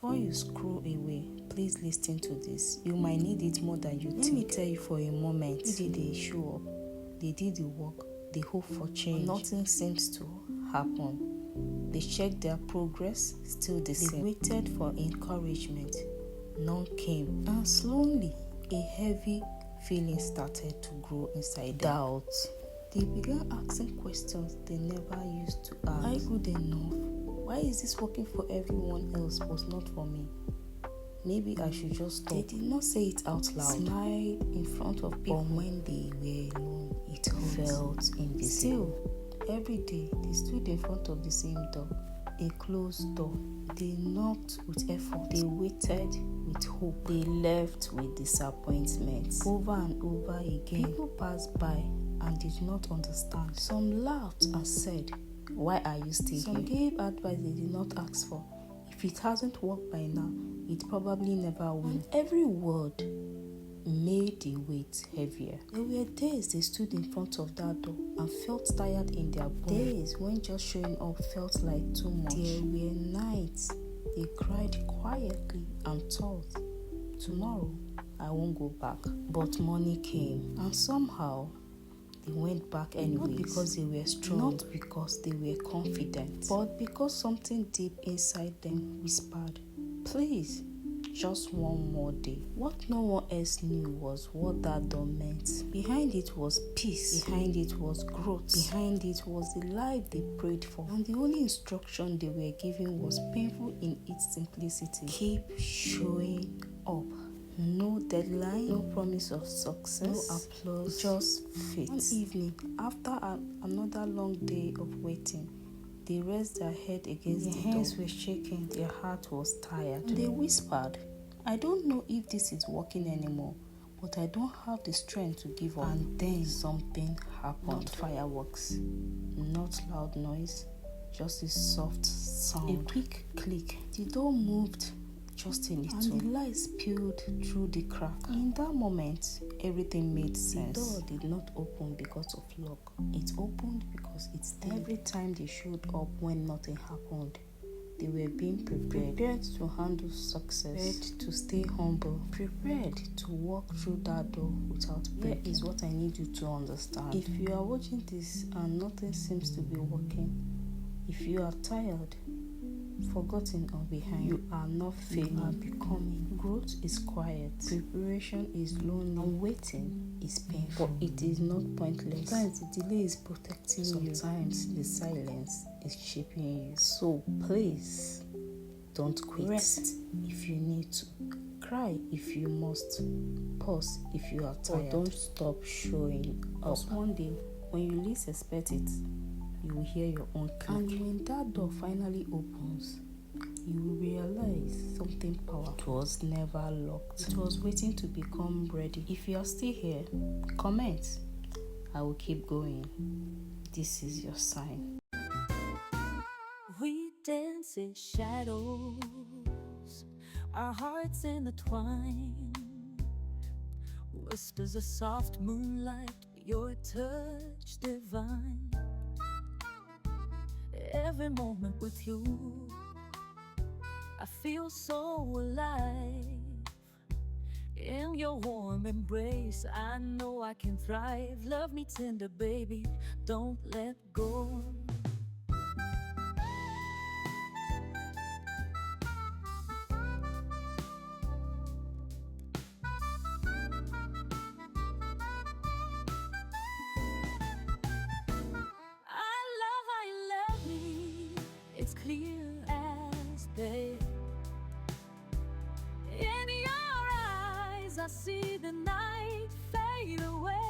Before you scroll away, please listen to this. You might need it more than you think. Let me tell you for a moment. Did they show up? They did the work. They hope for change. Nothing seems to happen. They checked their progress, still the same. They waited for encouragement. None came. And slowly, a heavy feeling started to grow inside them. Doubt. They began asking questions they never used to ask. Am I good enough? Why is this working for everyone else but not for me? Maybe I should just stop. They did not say it out loud. Smile in front of people. But when they were alone, it felt invisible. Still, every day, they stood in front of the same door. A closed door. They knocked with effort. They waited with hope. They left with disappointment. Over and over again. People passed by and did not understand. Some laughed and said, "Why are you still here?" Some gave advice they did not ask for. If it hasn't worked by now, it probably never will. And every word made the weight heavier. There were days they stood in front of that door and felt tired in their bones. Days when just showing up felt like too much. There were nights they cried quietly and thought, tomorrow I won't go back. But morning came and somehow they went back anyway. Not because they were strong, not because they were confident, but because something deep inside them whispered, please, just one more day. What no one else knew was what that door meant. Behind it was peace. Behind it was growth. Behind it was the life they prayed for. And the only instruction they were given was painful in its simplicity. Keep showing up. No deadline, no promise of success, no applause, just faith. One evening, after another long day of waiting, they raised their head against the door. Their hands were shaking, their heart was tired. And they whispered, I don't know if this is working anymore, but I don't have the strength to give up. And then something happened. Not fireworks, not loud noise, just a soft sound. A quick click. The door moved just a little, and the light spilled through the crack. In that moment, everything made sense. The door did not open because of luck. It opened because it stayed. Every time they showed up when nothing happened, they were being prepared to handle success, prepared to stay humble, prepared to walk through that door without breaking. Here is what I need you to understand. If you are watching this and nothing seems to be working, if you are tired, forgotten or behind, you are not failing, you are becoming. Growth is quiet, preparation is lonely, and waiting is painful. But it is not pointless. Sometimes the delay is protecting you. Sometimes the silence is shaping you. So please, don't quit. Rest if you need to. Cry if you must. Pause if you are tired. Or don't stop showing up. Because one day, when you least expect it, you will hear your own click. And when that door finally opens, you will realize something powerful. It was never locked. It was waiting to become ready. If you are still here, comment. I will keep going. This is your sign. We dance in shadows, our hearts intertwine. Whispers of soft moonlight, your touch divine. Every moment with you, I feel so alive. In your warm embrace, I know I can thrive. Love me tender, baby, don't let go. It's clear as day. In your eyes, I see the night fade away.